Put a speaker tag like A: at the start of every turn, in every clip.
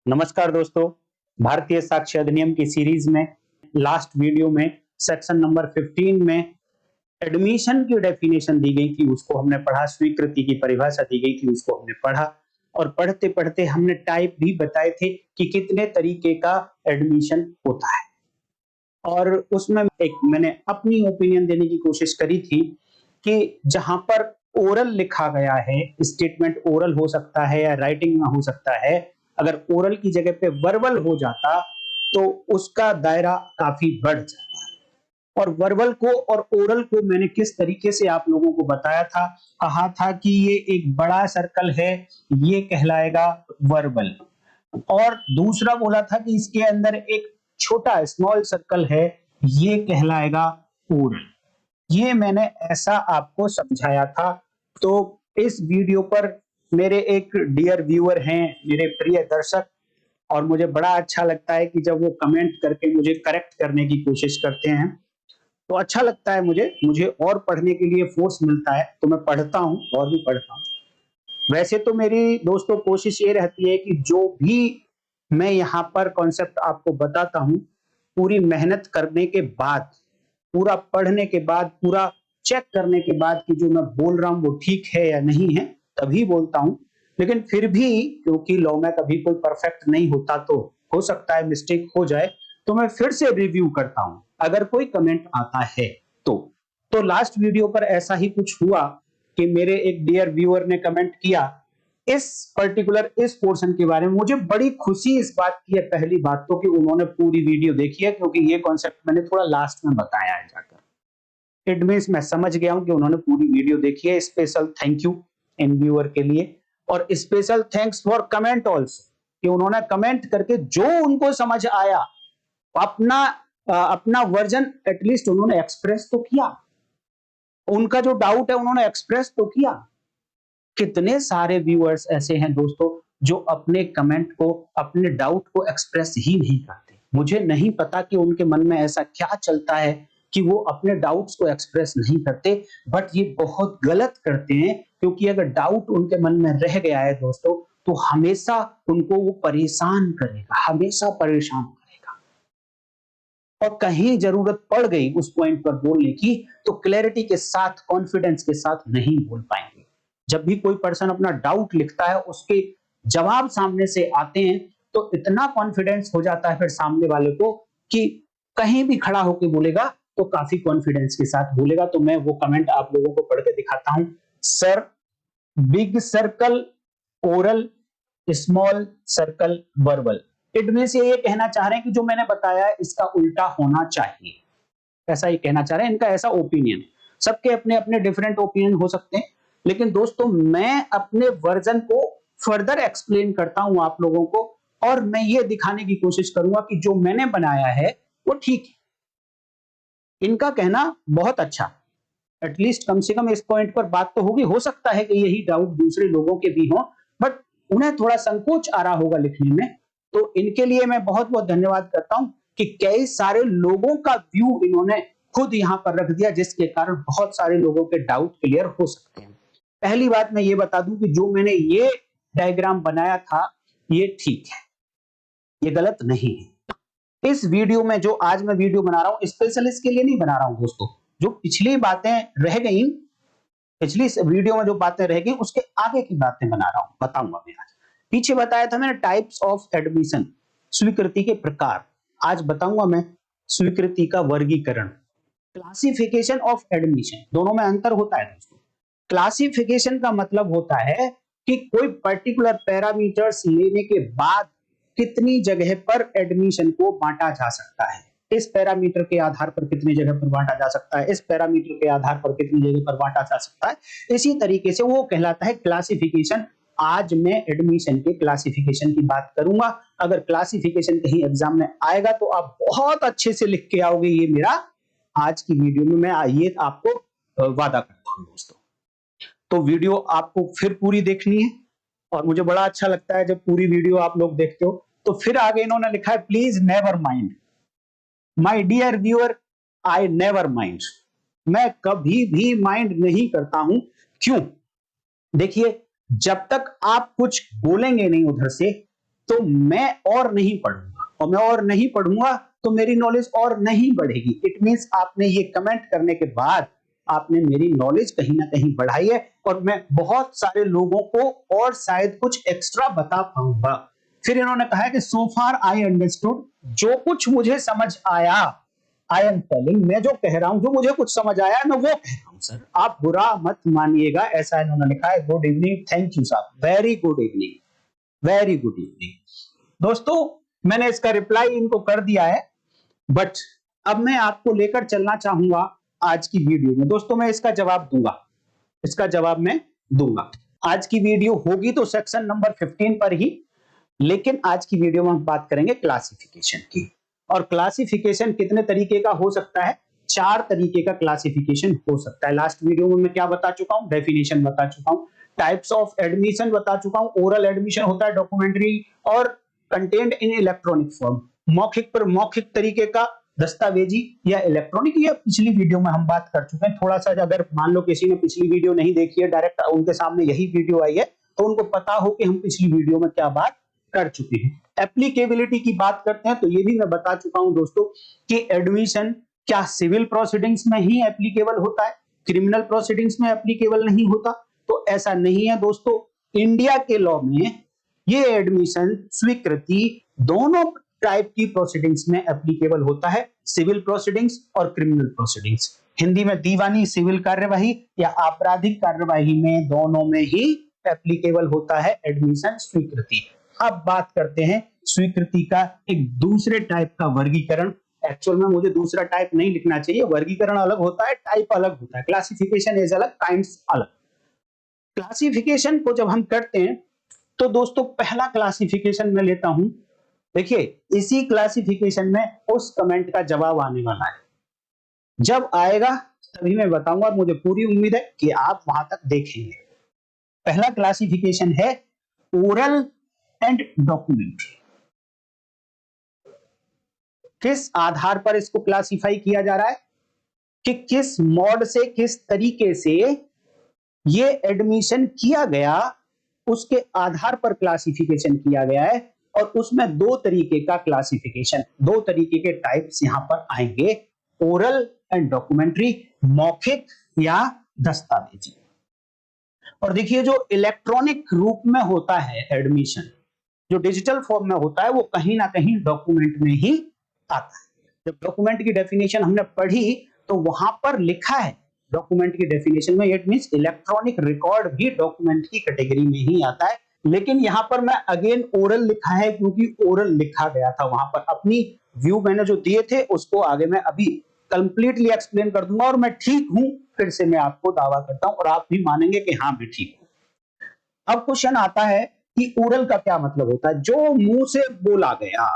A: नमस्कार दोस्तों, भारतीय साक्ष्य अधिनियम की सीरीज में लास्ट वीडियो में सेक्शन नंबर 15 में एडमिशन की डेफिनेशन दी गई थी, उसको हमने पढ़ा। स्वीकृति की परिभाषा दी गई थी, उसको हमने पढ़ा। और पढ़ते पढ़ते हमने टाइप भी बताए थे कि कितने तरीके का एडमिशन होता है। और उसमें मैंने अपनी ओपिनियन देने की कोशिश करी थी कि जहां पर ओरल लिखा गया है, स्टेटमेंट ओरल हो सकता है या राइटिंग में हो सकता है, अगर ओरल की जगह पे वर्बल हो जाता तो उसका दायरा काफी बढ़ जाता। और वर्बल को और ओरल को मैंने किस तरीके से आप लोगों को बताया था, कहा था कि ये एक बड़ा सर्कल है, ये कहलाएगा वर्बल। और दूसरा बोला था कि इसके अंदर एक छोटा स्मॉल सर्कल है, ये कहलाएगा ओरल। ये मैंने ऐसा आपको समझाया था। तो इस वीडियो पर मेरे एक डियर व्यूअर हैं, मेरे प्रिय दर्शक, और मुझे बड़ा अच्छा लगता है कि जब वो कमेंट करके मुझे करेक्ट करने की कोशिश करते हैं, तो अच्छा लगता है मुझे और पढ़ने के लिए फोर्स मिलता है, तो मैं पढ़ता हूँ और भी पढ़ता हूँ। वैसे तो मेरी दोस्तों कोशिश ये रहती है कि जो भी मैं यहाँ पर कॉन्सेप्ट आपको बताता हूँ, पूरी मेहनत करने के बाद, पूरा पढ़ने के बाद, पूरा चेक करने के बाद कि जो मैं बोल रहा हूँ वो ठीक है या नहीं है, तभी बोलता हूँ। लेकिन फिर भी क्योंकि लॉ में कभी कोई परफेक्ट नहीं होता, तो हो सकता है मिस्टेक हो जाए, तो मैं फिर से रिव्यू करता हूँ अगर कोई कमेंट आता है तो। लास्ट वीडियो पर ऐसा ही कुछ हुआ कि मेरे एक डियर व्यूअर ने कमेंट किया इस पर्टिकुलर इस पोर्शन के बारे में। मुझे बड़ी खुशी इस बात की है, पहली बात तो कि उन्होंने पूरी वीडियो देखी है, क्योंकि ये कॉन्सेप्ट मैंने थोड़ा लास्ट में बताया है जाकर। इट मींस मैं समझ गया हूं कि उन्होंने पूरी वीडियो देखी है। Special thank you in viewer के लिए, और special thanks for comment also, कि उन्होंने कमेंट करके जो उनको समझ आया अपना अपना वर्जन एटलीस्ट उन्होंने एक्सप्रेस तो किया। उनका जो डाउट है उन्होंने एक्सप्रेस तो किया। कितने सारे व्यूअर्स ऐसे हैं दोस्तों जो अपने कमेंट को, अपने डाउट को एक्सप्रेस ही नहीं करते। मुझे नहीं पता कि उनके मन में ऐसा क्या चलता है कि वो अपने डाउट्स को एक्सप्रेस नहीं करते, बट ये बहुत गलत करते हैं। क्योंकि अगर डाउट उनके मन में रह गया है दोस्तों, तो हमेशा उनको वो परेशान करेगा, हमेशा परेशान करेगा। और कहीं जरूरत पड़ गई उस पॉइंट पर बोलने की, तो क्लैरिटी के साथ, कॉन्फिडेंस के साथ नहीं बोल पाएंगे। जब भी कोई पर्सन अपना डाउट लिखता है, उसके जवाब सामने से आते हैं, तो इतना कॉन्फिडेंस हो जाता है फिर सामने वाले को कि कहीं भी खड़ा होकर बोलेगा तो काफी कॉन्फिडेंस के साथ बोलेगा। तो मैं वो कमेंट आप लोगों को पढ़ के दिखाता हूं। Sir, big circle oral, small circle verbal. It means ये कहना चाह रहे हैं कि जो मैंने बताया है इसका उल्टा होना चाहिए, ऐसा ही कहना चाह रहे हैं। इनका ऐसा ओपिनियन, सबके अपने अपने डिफरेंट ओपिनियन हो सकते हैं, लेकिन दोस्तों मैं अपने वर्जन को फर्दर एक्सप्लेन करता हूं आप लोगों को, और मैं ये दिखाने की कोशिश करूंगा कि जो मैंने बनाया है वो ठीक है। इनका कहना बहुत अच्छा, एटलीस्ट कम से कम इस पॉइंट पर बात तो होगी। हो सकता है कि यही डाउट दूसरे लोगों के भी हो, बट उन्हें थोड़ा संकोच आ रहा होगा लिखने में। तो इनके लिए मैं बहुत बहुत धन्यवाद करता हूं कि कई सारे लोगों का व्यू इन्होंने खुद यहां पर रख दिया, जिसके कारण बहुत सारे लोगों के डाउट क्लियर हो सकते हैं। पहली बात मैं ये बता दूं कि जो मैंने ये डायग्राम बनाया था ये ठीक है, ये गलत नहीं है। इस वीडियो में जो आज मैं वीडियो बना रहा हूं, स्पेशल इसके लिए नहीं बना रहा हूं दोस्तों। जो पिछली बातें रह गई, पिछली वीडियो में जो बातें रह गई, उसके आगे की बातें बना रहा हूं, बताऊंगा मैं आज। पीछे बताया था मैंने टाइप्स ऑफ एडमिशन, स्वीकृति के प्रकार। आज बताऊंगा मैं स्वीकृति का वर्गीकरण, क्लासिफिकेशन ऑफ एडमिशन। दोनों में अंतर होता है दोस्तों। क्लासिफिकेशन का मतलब होता है कि कोई पर्टिकुलर पैरामीटर्स लेने के बाद कितनी जगह पर एडमिशन को बांटा जा सकता है। इस पैरामीटर के आधार पर कितनी जगह पर बांटा जा सकता है, इस पैरामीटर के आधार पर कितनी जगह पर बांटा जा सकता है, इसी तरीके से वो कहलाता है क्लासिफिकेशन। आज मैं एडमिशन के क्लासिफिकेशन की बात करूंगा। अगर क्लासिफिकेशन कहीं एग्जाम में आएगा तो आप बहुत अच्छे से लिख के आओगे, ये मेरा आज की वीडियो में मैं ये आपको वादा करता हूं दोस्तों। तो वीडियो आपको फिर पूरी देखनी है, और मुझे बड़ा अच्छा लगता है जब पूरी वीडियो आप लोग देखते हो। तो फिर आगे इन्होंने लिखा है please never mind my dear viewer, I never mind. मैं कभी भी माइंड नहीं करता हूं। क्यों? देखिए, जब तक आप कुछ बोलेंगे नहीं उधर से, तो मैं और नहीं पढ़ूंगा, और मैं और नहीं पढ़ूंगा तो मेरी नॉलेज और नहीं बढ़ेगी। इट मींस आपने ये कमेंट करने के बाद आपने मेरी नॉलेज कहीं ना कहीं बढ़ाई है, और मैं बहुत सारे लोगों को और शायद कुछ एक्स्ट्रा बता पाऊंगा। फिर इन्होंने कहा है कि सो फार आई अंडरस्टूड, जो कुछ मुझे समझ आया, आई एम टेलिंग, मैं जो कह रहा हूं, जो मुझे कुछ समझ आया मैं वो कह रहा हूं सर, आप बुरा मत मानिएगा, ऐसा इन्होंने लिखा है। गुड इवनिंग, थैंक यू साहब, very good evening, very good evening. दोस्तों मैंने इसका रिप्लाई इनको कर दिया है, बट अब मैं आपको लेकर चलना चाहूंगा आज की वीडियो में। दोस्तों मैं इसका जवाब दूंगा, इसका जवाब मैं दूंगा। आज की वीडियो होगी तो सेक्शन नंबर 15 पर ही, लेकिन आज की वीडियो में हम बात करेंगे क्लासिफिकेशन की। और क्लासिफिकेशन कितने तरीके का हो सकता है? 4 तरीके का क्लासिफिकेशन हो सकता है। लास्ट वीडियो में मैं क्या बता चुका हूं? डेफिनेशन बता चुका हूं, टाइप्स ऑफ एडमिशन बता चुका हूं, ओरल एडमिशन होता है, डॉक्यूमेंट्री और कंटेंट इन इलेक्ट्रॉनिक फॉर्म, मौखिक पर मौखिक तरीके का, दस्तावेजी या इलेक्ट्रॉनिक, ये पिछली वीडियो में हम बात कर चुके हैं। थोड़ा सा अगर मान लो किसी ने पिछली वीडियो नहीं देखी है, डायरेक्ट उनके सामने यही वीडियो आई है, तो उनको पता हो कि हम पिछली वीडियो में क्या बात कर चुके हैं। एप्लीकेबिलिटी की बात करते हैं तो ये भी मैं बता चुका हूं दोस्तों कि एडमिशन क्या सिविल प्रोसीडिंग्स में ही एप्लीकेबल होता है, क्रिमिनल प्रोसीडिंग्स में एप्लीकेबल नहीं होता? तो ऐसा नहीं है दोस्तों। इंडिया के लॉ में ये एडमिशन स्वीकृति दोनों टाइप की प्रोसीडिंग्स में एप्लीकेबल होता है, सिविल प्रोसीडिंग्स और क्रिमिनल प्रोसीडिंग्स। हिंदी में दीवानी सिविल कार्यवाही या आपराधिक कार्यवाही में, दोनों में ही एप्लीकेबल होता है एडमिशन स्वीकृति। अब बात करते हैं स्वीकृति का एक दूसरे टाइप का वर्गीकरण। एक्चुअल में मुझे दूसरा टाइप नहीं लिखना चाहिए, वर्गीकरण अलग होता है, टाइप अलग होता है, क्लासिफिकेशन इज अलग, काइंड्स अलग। क्लासिफिकेशन को जब हम करते हैं तो दोस्तों पहला क्लासिफिकेशन मैं लेता हूं। देखिए इसी क्लासिफिकेशन में उस कमेंट का जवाब आने वाला है, जब आएगा तभी मैं बताऊंगा, और मुझे पूरी उम्मीद है कि आप वहां तक देखेंगे। पहला क्लासिफिकेशन है ओरल एंड डॉक्यूमेंट्री। किस आधार पर इसको क्लासिफाई किया जा रहा है कि किस मोड से, किस तरीके से ये एडमिशन किया गया, उसके आधार पर क्लासिफिकेशन किया गया है। और उसमें 2 तरीके का क्लासिफिकेशन, 2 तरीके के टाइप्स यहां पर आएंगे, ओरल एंड डॉक्यूमेंट्री, मौखिक या दस्तावेजी। और देखिए जो इलेक्ट्रॉनिक रूप में होता है एडमिशन, जो डिजिटल फॉर्म में होता है, वो कहीं ना कहीं डॉक्यूमेंट में ही आता है। जब डॉक्यूमेंट की डेफिनेशन हमने पढ़ी तो वहां पर लिखा है, डॉक्यूमेंट की डेफिनेशन में, इट मींस इलेक्ट्रॉनिक रिकॉर्ड भी डॉक्यूमेंट की कैटेगरी में ही आता है। लेकिन यहां पर मैं अगेन ओरल लिखा है क्योंकि ओरल लिखा गया था वहां पर, अपनी व्यू मैंने जो दिए थे उसको आगे मैं अभी कंप्लीटली एक्सप्लेन कर दूंगा। और मैं ठीक हूं, फिर से मैं आपको दावा करता हूं और आप भी मानेंगे कि हाँ मैं ठीक हूं। अब क्वेश्चन आता है कि ओरल का क्या मतलब होता है? जो मुंह से बोला गया,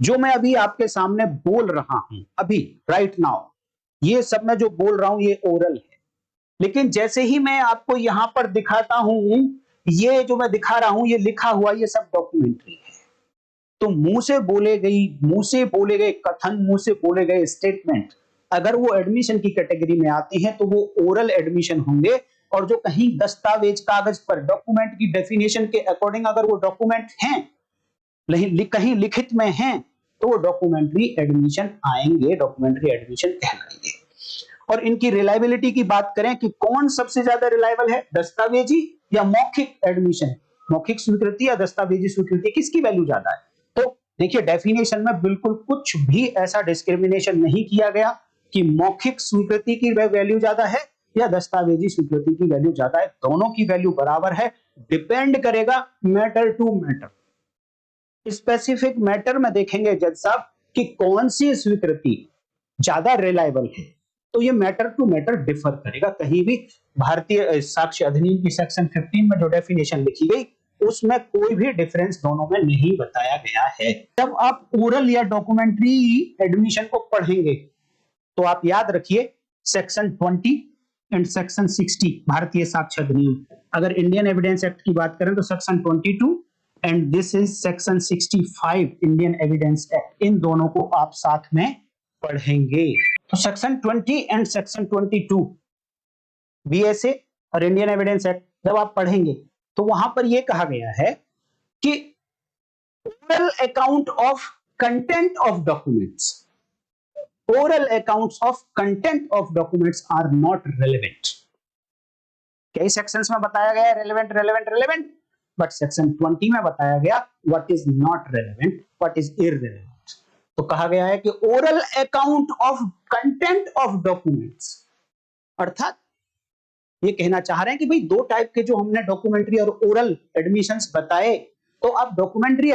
A: जो मैं अभी आपके सामने बोल रहा हूं, अभी राइट नाउ, ये सब मैं जो बोल रहा हूं ये ओरल है। लेकिन जैसे ही मैं आपको यहां पर दिखाता हूं, ये जो मैं दिखा रहा हूं, ये लिखा हुआ, ये सब डॉक्यूमेंट्री है। तो मुंह से बोले गए कथन, मुंह से बोले गए स्टेटमेंट, अगर वो एडमिशन की कैटेगरी में आते हैं तो वो ओरल एडमिशन होंगे। और जो कहीं दस्तावेज कागज पर डॉक्यूमेंट की डेफिनेशन के अकॉर्डिंग अगर वो डॉक्यूमेंट हैं, कहीं लिखित में हैं, तो वो डॉक्यूमेंट्री एडमिशन आएंगे, डॉक्यूमेंट्री एडमिशन कहलाएंगे। और इनकी रिलायबिलिटी की बात करें कि कौन सबसे ज्यादा रिलायबल है, दस्तावेजी या मौखिक एडमिशन, मौखिक स्वीकृति या दस्तावेजी स्वीकृति, किसकी वैल्यू ज्यादा है? तो देखिए डेफिनेशन में बिल्कुल कुछ भी ऐसा डिस्क्रिमिनेशन नहीं किया गया कि मौखिक स्वीकृति की वैल्यू ज्यादा है या दस्तावेजी स्वीकृति की वैल्यू ज्यादा है, दोनों की वैल्यू बराबर है। डिपेंड करेगा matter to matter, specific matter में देखेंगे जज साहब कि कौन सी स्वीकृति ज्यादा रिलायबल है, तो ये मैटर टू मैटर डिफर करेगा। कहीं भी भारतीय साक्ष्य अधिनियम की सेक्शन 15 में जो डेफिनेशन लिखी गई उसमें कोई भी डिफरेंस दोनों में नहीं बताया गया है। जब आप ओरल या डॉक्यूमेंट्री एडमिशन को पढ़ेंगे तो आप याद रखिए सेक्शन 20 एंड सेक्शन 60 भारतीय साक्ष्य अधिनियम। अगर इंडियन एविडेंस एक्ट की बात करें तो section 22 and this is section 65 Indian evidence act, इन दोनों को आप साथ में पढ़ेंगे। तो सेक्शन 20 एंड सेक्शन 22 बीएसए और इंडियन एविडेंस एक्ट जब आप पढ़ेंगे तो वहां पर यह कहा गया है कि account of content of documents. Oral accounts of content of documents are not relevant. कई सेक्शंस में बताया गया relevant relevant relevant, but section 20 में बताया गया what is not relevant, what is irrelevant. तो कहा गया है कि oral account of content of documents, अर्थात ये कहना चाह रहे हैं कि भाई दो टाइप के जो हमने डॉक्यूमेंट्री और ओरल एडमिशंस बताए, तो आप डॉक्यूमेंट्री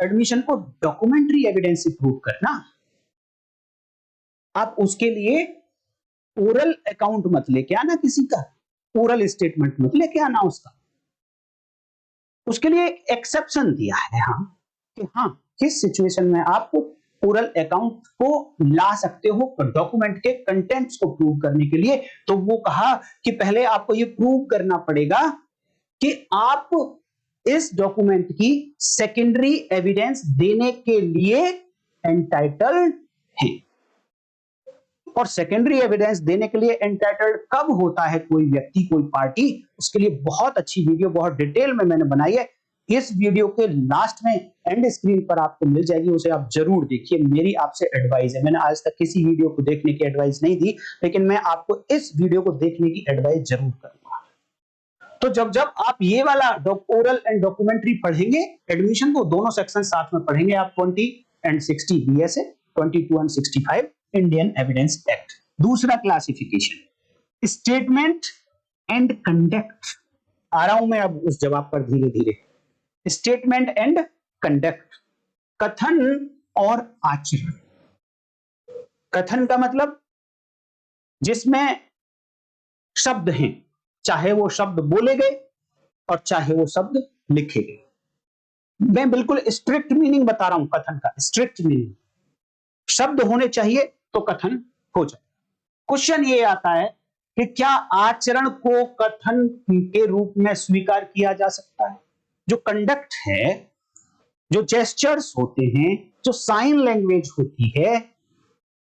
A: एडमिशन को डॉक्यूमेंट्री एविडेंस से प्रूव करना, आप उसके लिए ओरल अकाउंट मत लेके आना किसी का, ओरल स्टेटमेंट मत लेके आना उसका। उसके लिए एक्सेप्शन दिया है हाँ, कि हाँ किस सिचुएशन में आप ओरल अकाउंट को ला सकते हो डॉक्यूमेंट के कंटेंट्स को प्रूव करने के लिए। तो वो कहा कि पहले आपको ये प्रूव करना पड़ेगा कि आप इस डॉक्यूमेंट की सेकेंडरी एविडेंस देने के लिए एंटाइटल्ड हैं। और सेकेंडरी एविडेंस देने के लिए एंटाइटल्ड कब होता है कोई व्यक्ति, कोई पार्टी, उसके लिए बहुत अच्छी वीडियो बहुत डिटेल में मैंने बनाई है। इस वीडियो के लास्ट में एंड स्क्रीन पर आपको मिल जाएगी, उसे आप जरूर देखिए। मेरी आपसे एडवाइस है, मैंने आज तक किसी वीडियो को देखने की एडवाइस नहीं दी, लेकिन मैं आपको इस वीडियो को देखने की एडवाइस जरूर करूंगा। तो जब जब आप ये वाला ओरल एंड डॉक्यूमेंट्री पढ़ेंगे एडमिशन को, दोनों सेक्शन साथ में पढ़ेंगे आप, 20 and 60 BSA, 22 and 65 Indian evidence act. दूसरा क्लासिफिकेशन स्टेटमेंट एंड कंडक्ट। आ रहा हूं मैं अब उस जवाब पर धीरे धीरे। स्टेटमेंट एंड कंडक्ट, कथन और आचरण। कथन का मतलब जिसमें शब्द हैं, चाहे वो शब्द बोले गए और चाहे वो शब्द लिखे गए। मैं बिल्कुल स्ट्रिक्ट मीनिंग बता रहा हूं कथन का, स्ट्रिक्ट मीनिंग। शब्द होने चाहिए तो कथन हो जाए। क्वेश्चन ये आता है कि क्या आचरण को कथन के रूप में स्वीकार किया जा सकता है? जो कंडक्ट है, जो जेस्चर्स होते हैं, जो साइन लैंग्वेज होती है,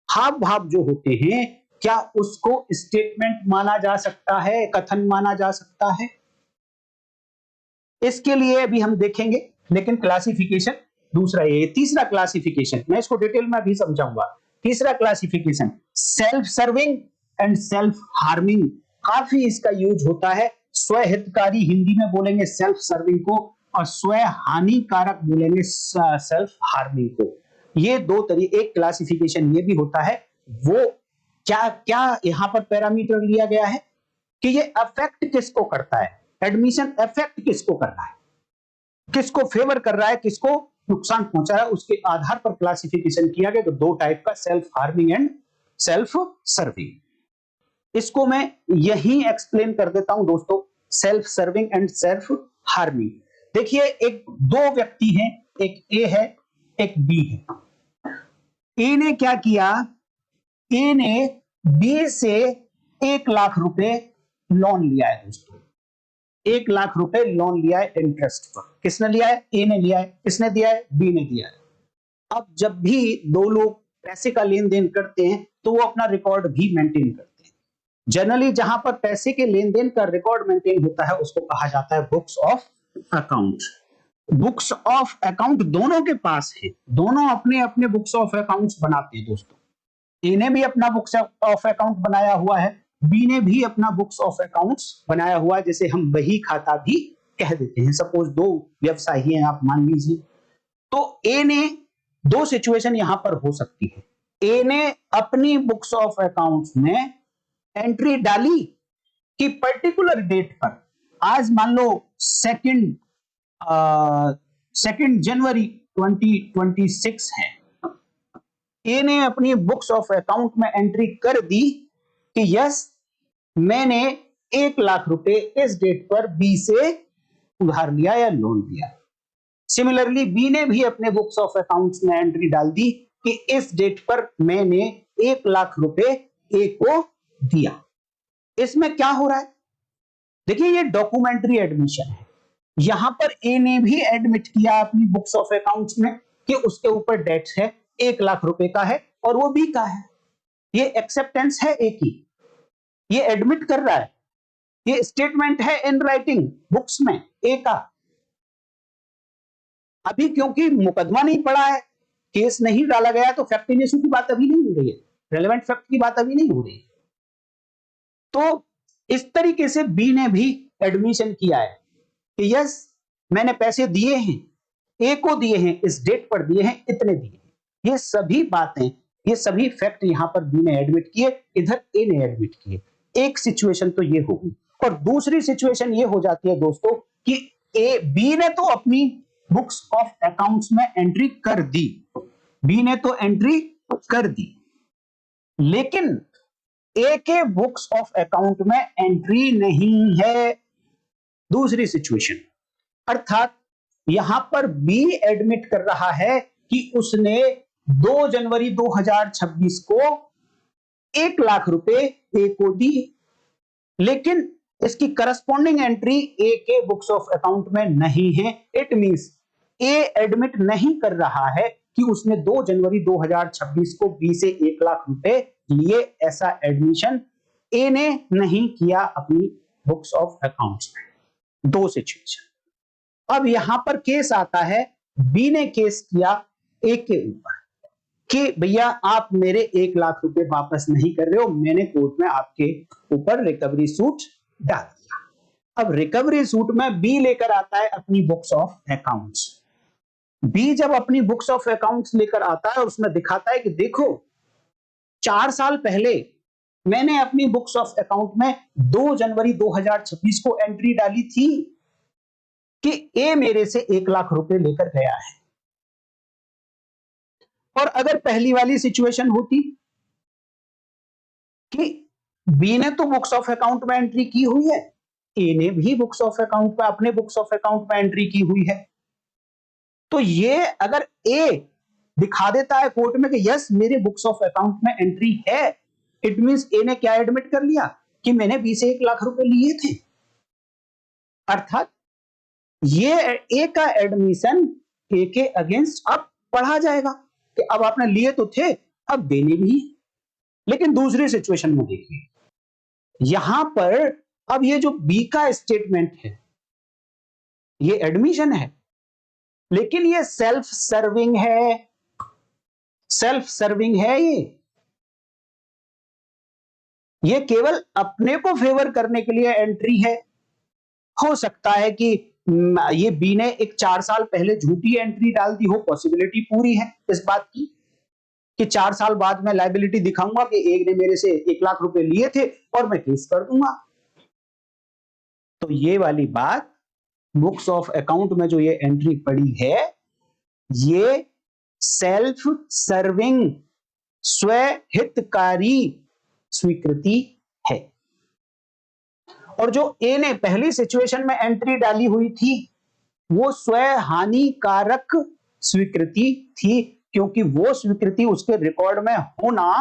A: हाव भाव जो होते हैं, क्या उसको स्टेटमेंट माना जा सकता है, कथन माना जा सकता है? इसके लिए भी हम देखेंगे, लेकिन क्लासिफिकेशन दूसरा ये। तीसरा क्लासिफिकेशन मैं इसको डिटेल में भी समझाऊंगा। तीसरा classification self serving and self harming. काफी इसका यूज होता है। स्वहितकारी हिंदी में बोलेंगे सेल्फ सर्विंग को, और स्व हानिकारक बोलेंगे सेल्फ हार्मिंग को। ये दो तरीके। एक क्लासिफिकेशन ये भी होता है, वो क्या क्या यहां पर पैरामीटर लिया गया है कि ये अफेक्ट किसको करता है, एडमिशन अफेक्ट किसको कर रहा है, किसको फेवर कर रहा है, किसको नुकसान पहुंचा रहा है, उसके आधार पर क्लासिफिकेशन किया गया। तो दो टाइप का, self harming and self serving. इसको मैं यही एक्सप्लेन कर देता हूं दोस्तों, self serving and self harming. देखिए एक दो व्यक्ति हैं, एक ए है एक बी है। ए ने क्या किया, ए ने बी से 1 लाख रुपए लोन लिया है दोस्तों। 1 लाख रुपए लोन लिया है इंटरेस्ट पर। किसने लिया है? ए ने लिया है। किसने दिया है? बी ने दिया है। अब जब भी दो लोग पैसे का लेन देन करते हैं तो वो अपना रिकॉर्ड भी मेंटेन करते हैं। जनरली जहां पर पैसे के लेन देन का रिकॉर्ड मेंटेन होता है उसको कहा जाता है books of account. Books of account दोनों के पास है, दोनों अपने अपने बुक्स ऑफ अकाउंट्स बनाते हैं दोस्तों। ए ने भी अपना बुक्स ऑफ अकाउंट बनाया हुआ है, बी ने भी अपना बुक्स ऑफ अकाउंट्स बनाया हुआ है, जैसे हम बही खाता भी कह देते हैं। सपोज दो व्यवसायी हैं आप मान लीजिए, तो ए ने, दो सिचुएशन यहां पर हो सकती है। ए ने अपनी बुक्स ऑफ अकाउंट्स में एंट्री डाली कि पर्टिकुलर डेट पर, आज मान लो 2 जनवरी 2026 है, ए ने अपनी बुक्स ऑफ अकाउंट में एंट्री कर दी कि यस मैंने 1 लाख रुपए इस डेट पर बी से उधार लिया या लोन लिया। सिमिलरली बी ने भी अपने बुक्स ऑफ अकाउंट्स में एंट्री डाल दी कि इस डेट पर मैंने 1 लाख रुपए ए को दिया। इसमें क्या हो रहा है, देखिए ये डॉक्यूमेंट्री एडमिशन है। यहां पर ए ने भी एडमिट किया अपनी बुक्स ऑफ अकाउंट्स में कि उसके ऊपर डेट है, 1 लाख रुपए का है और वो बी का है। ये एक्सेप्टेंस है ए की, ये एडमिट कर रहा है, ये स्टेटमेंट है इन राइटिंग बुक्स में ए का। अभी क्योंकि मुकदमा नहीं पड़ा है, केस नहीं डाला गया, तो फैक्ट इन इशू की बात अभी नहीं हो रही है, रेलेवेंट फैक्ट की बात अभी नहीं हो रही। तो इस तरीके से बी ने भी एडमिशन किया है कि यस मैंने पैसे दिए हैं, ए को दिए हैं, इस डेट पर दिए हैं, इतने दिए हैं। ये सभी बातें, ये सभी फैक्ट यहां पर बी ने एडमिट किए, इधर ए ने एडमिट किए। एक सिचुएशन तो ये होगी, और दूसरी सिचुएशन ये हो जाती है दोस्तों कि ए बी ने तो अपनी बुक्स ऑफ अकाउंट्स में एंट्री कर दी, बी ने तो एंट्री कर दी, लेकिन ए के बुक्स ऑफ अकाउंट में एंट्री नहीं है। दूसरी सिचुएशन, अर्थात यहां पर बी एडमिट कर रहा है कि उसने 2 जनवरी 2026 को 1 लाख रुपए ए को दी, लेकिन इसकी करस्पॉन्डिंग एंट्री ए के बुक्स ऑफ अकाउंट में नहीं है। इट मींस ए एडमिट नहीं कर रहा है कि उसने 2 जनवरी 2026 को बी से 1 लाख रुपए लिए, ऐसा एडमिशन ए ने नहीं किया अपनी बुक्स ऑफ अकाउंट्स में। दो सिचुएशन। अब यहां पर केस आता है, बी ने केस किया ए के ऊपर कि भैया आप मेरे 1 लाख रुपए वापस नहीं कर रहे हो, मैंने कोर्ट में आपके ऊपर रिकवरी सूट डाल दिया। अब रिकवरी सूट में बी लेकर आता है अपनी बुक्स ऑफ अकाउंट्स। बी जब अपनी बुक्स ऑफ अकाउंट्स लेकर आता है और उसमें दिखाता है कि देखो 4 साल पहले मैंने अपनी बुक्स ऑफ अकाउंट में 2 जनवरी 2026 को एंट्री डाली थी कि ए मेरे से 1 लाख रुपए लेकर गया है। और अगर पहली वाली सिचुएशन होती कि बी ने तो बुक्स ऑफ अकाउंट में एंट्री की हुई है, ए ने भी बुक्स ऑफ अकाउंट में अपने बुक्स ऑफ अकाउंट में एंट्री की हुई है, तो ये अगर ए दिखा देता है कोर्ट में कि यस मेरे बुक्स ऑफ अकाउंट में एंट्री है, इट मींस ए ने क्या एडमिट कर लिया कि मैंने बी से 1 लाख रुपए लिए थे। अर्थात ये ए का एडमिशन ए के अगेंस्ट अब पढ़ा जाएगा कि अब आपने लिए तो थे, अब देने भी। लेकिन दूसरी सिचुएशन में देखिए, यहां पर अब ये जो बी का स्टेटमेंट है ये एडमिशन है, लेकिन ये सेल्फ सर्विंग है, सेल्फ सर्विंग है। ये केवल अपने को फेवर करने के लिए एंट्री है। हो सकता है कि ये बी ने एक 4 साल पहले झूठी एंट्री डाल दी हो, पॉसिबिलिटी पूरी है इस बात की कि 4 साल बाद मैं लायबिलिटी दिखाऊंगा कि एक ने मेरे से 1 लाख रुपए लिए थे और मैं केस कर दूंगा। तो ये वाली बात बुक्स ऑफ अकाउंट में जो ये एंट्री पड़ी है ये सेल्फ सर्विंग, स्वहितकारी स्वीकृति है। और जो ए ने पहली सिचुएशन में एंट्री डाली हुई थी वो स्व हानिकारक स्वीकृति थी, क्योंकि वो स्वीकृति उसके रिकॉर्ड में होना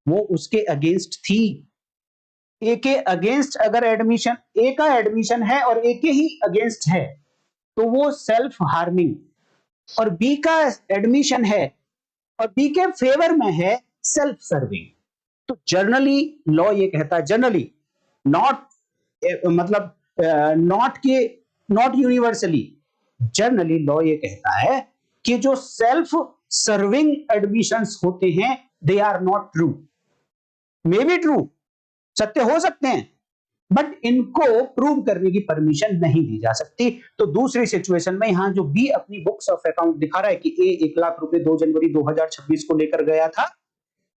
A: वो उसके अगेंस्ट थी। ए के अगेंस्ट अगर एडमिशन, ए का एडमिशन है और ए के ही अगेंस्ट है तो वो सेल्फ हार्मिंग, और बी का एडमिशन है और बी के फेवर में है सेल्फ सर्विंग। तो जनरली लॉ ये कहता है, जनरली नॉट मतलब नॉट यूनिवर्सली, जनरली लॉ ये कहता है कि जो सेल्फ सर्विंग एडमिशंस होते हैं they are not true. May be true, सत्य हो सकते हैं, बट इनको प्रूव करने की परमिशन नहीं दी जा सकती। तो दूसरी सिचुएशन में यहां जो बी अपनी बुक्स ऑफ अकाउंट दिखा रहा है कि ए 1 लाख रुपए 2 जनवरी 2026 को लेकर गया था,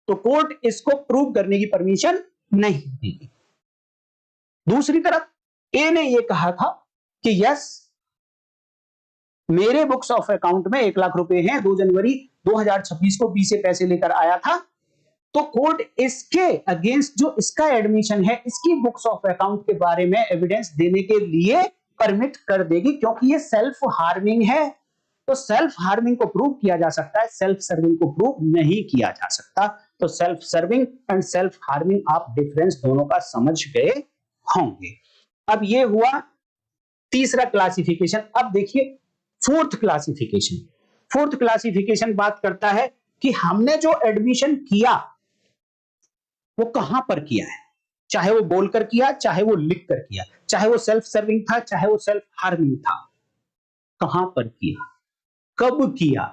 A: तो कोर्ट इसको प्रूव करने की परमिशन नहीं देगी। दूसरी तरफ ए ने यह कहा था कि यस मेरे बुक्स ऑफ अकाउंट में 1 लाख रुपए हैं, 2 जनवरी 2026 को बी से पैसे लेकर आया था, तो कोर्ट इसके अगेंस्ट जो इसका एडमिशन है इसकी बुक्स ऑफ अकाउंट के बारे में एविडेंस देने के लिए परमिट कर देगी, क्योंकि ये सेल्फ हार्मिंग है। तो सेल्फ हार्मिंग को प्रूव किया जा सकता है, सेल्फ सर्विंग को प्रूव नहीं किया जा सकता। तो self serving and self harming आप डिफरेंस दोनों का समझ गए होंगे। अब ये हुआ तीसरा क्लासिफिकेशन। अब देखिए फोर्थ क्लासिफिकेशन। फोर्थ क्लासिफिकेशन बात करता है कि हमने जो एडमिशन किया वो कहां पर किया है, चाहे वो बोलकर किया, चाहे वो लिखकर किया, चाहे वो सेल्फ सर्विंग था, चाहे वो सेल्फ हार्मिंग था, कहां पर किया। कब किया,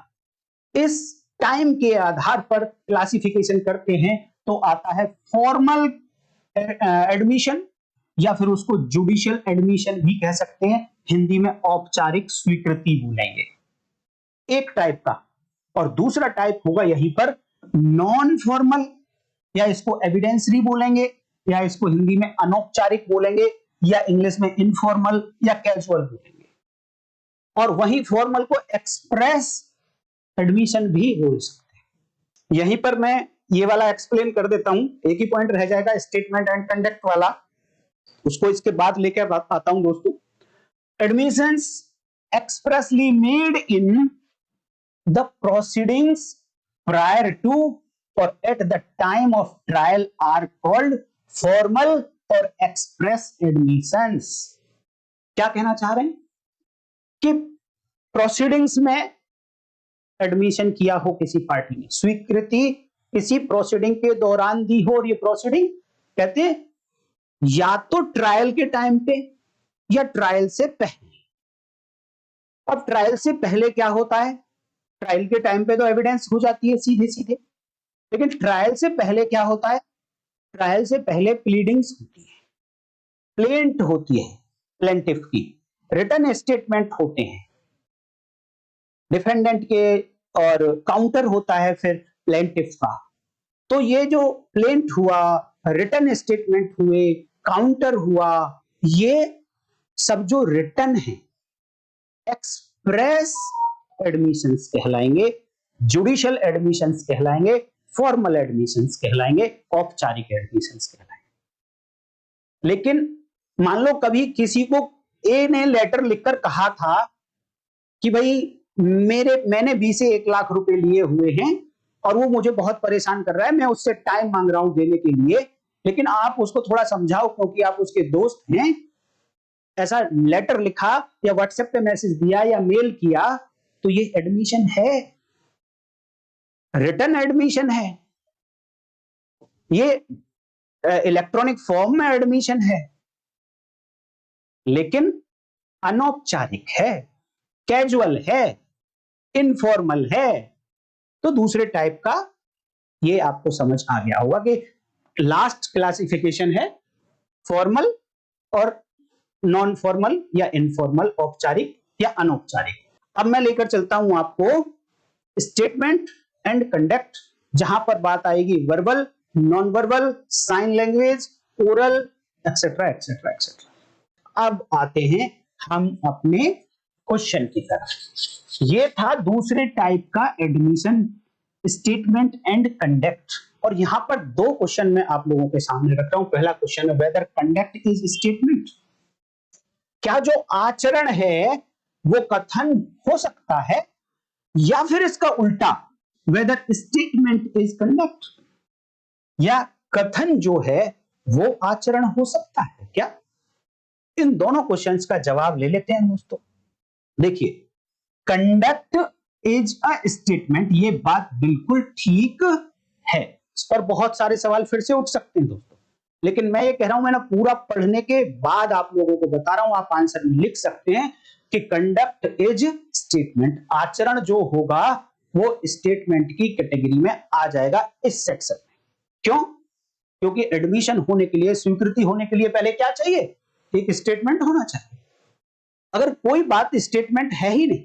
A: इस टाइम के आधार पर क्लासिफिकेशन करते हैं तो आता है फॉर्मल एडमिशन, या फिर उसको जुडिशियल एडमिशन भी कह सकते हैं, हिंदी में औपचारिक स्वीकृति बोलेंगे, एक टाइप का। और दूसरा टाइप होगा यहीं पर नॉन फॉर्मल, या इसको एविडेंसरी बोलेंगे, या इसको हिंदी में अनौपचारिक बोलेंगे, या इंग्लिश में इनफॉर्मल या कैजुअल बोलेंगे। और वहीं फॉर्मल को एक्सप्रेस एडमिशन भी बोल सकते हैं। यहीं पर मैं ये वाला एक्सप्लेन कर देता हूं, एक ही पॉइंट रह जाएगा स्टेटमेंट एंड कंडक्ट वाला, उसको इसके बाद लेकर आता हूं दोस्तों। Admissions expressly made in the proceedings prior to और at the time of trial are called formal और एक्सप्रेस एडमिशंस। क्या कहना चाह रहे हैं कि प्रोसीडिंग्स में एडमिशन किया हो किसी पार्टी ने, स्वीकृति किसी प्रोसीडिंग के दौरान दी हो, और ये प्रोसीडिंग कहते हैं या तो ट्रायल के टाइम पे या ट्रायल से पहले। अब ट्रायल से पहले क्या होता है, ट्रायल के टाइम पे तो एविडेंस हो जाती है सीधे सीधे, लेकिन ट्रायल से पहले क्या होता है, ट्रायल से पहले प्लीडिंग्स होती है, प्लेंट होती है प्लेंटिफ की, रिटन स्टेटमेंट होते हैं डिफेंडेंट के, और काउंटर होता है फिर प्लेंटिफ का। तो ये जो प्लेंट हुआ, रिटन स्टेटमेंट हुए, काउंटर हुआ, ये सब जो रिटन है एक्सप्रेस एडमिशंस कहलाएंगे, जुडिशियल एडमिशंस कहलाएंगे, फॉर्मल एडमिशंस कहलाएंगे, औपचारिक एडमिशंस कहलाएंगे। लेकिन मान लो कभी किसी को ए ने लेटर लिखकर कहा था कि भाई मैंने बी से 1 लाख रुपए लिए हुए हैं और वो मुझे बहुत परेशान कर रहा है, मैं उससे टाइम मांग रहा हूं देने के लिए, लेकिन आप उसको थोड़ा समझाओ क्योंकि आप उसके दोस्त हैं। ऐसा लेटर लिखा या व्हाट्सएप पे मैसेज दिया या मेल किया, तो ये एडमिशन है, रिटन एडमिशन है, ये इलेक्ट्रॉनिक फॉर्म में एडमिशन है, लेकिन अनौपचारिक है, कैजुअल है, इनफॉर्मल है। तो दूसरे टाइप का ये आपको समझ आ गया होगा कि लास्ट क्लासिफिकेशन है फॉर्मल और नॉन फॉर्मल या इनफॉर्मल, औपचारिक या अनौपचारिक। अब मैं लेकर चलता हूं आपको स्टेटमेंट एंड कंडक्ट, जहां पर बात आएगी verbal, non verbal, sign language, oral, etcetera etcetera etcetera. अब आते हैं हम अपने क्वेश्चन की तरफ। ये था दूसरे टाइप का एडमिशन, स्टेटमेंट एंड कंडक्ट। और यहां पर 2 क्वेश्चन मैं आप लोगों के सामने रख रहा हूं। पहला क्वेश्चन है वेदर कंडक्ट इज स्टेटमेंट, क्या जो आचरण है वो कथन हो सकता है, या फिर इसका उल्टा वेदर स्टेटमेंट इज कंडक्ट, या कथन जो है वो आचरण हो सकता है क्या। इन दोनों क्वेश्चंस का जवाब ले लेते हैं दोस्तों। देखिए, कंडक्ट इज अ स्टेटमेंट, ये बात बिल्कुल ठीक है। इस पर बहुत सारे सवाल फिर से उठ सकते हैं दोस्तों, लेकिन मैं ये कह रहा हूं, मैंने पूरा पढ़ने के बाद आप लोगों को बता रहा हूं, आप आंसर में लिख सकते हैं कि कंडक्ट इज स्टेटमेंट, आचरण जो होगा वो स्टेटमेंट की कैटेगरी में आ जाएगा इस सेक्शन में। क्यों? क्योंकि एडमिशन होने के लिए, स्वीकृति होने के लिए पहले क्या चाहिए, एक स्टेटमेंट होना चाहिए। अगर कोई बात स्टेटमेंट है ही नहीं,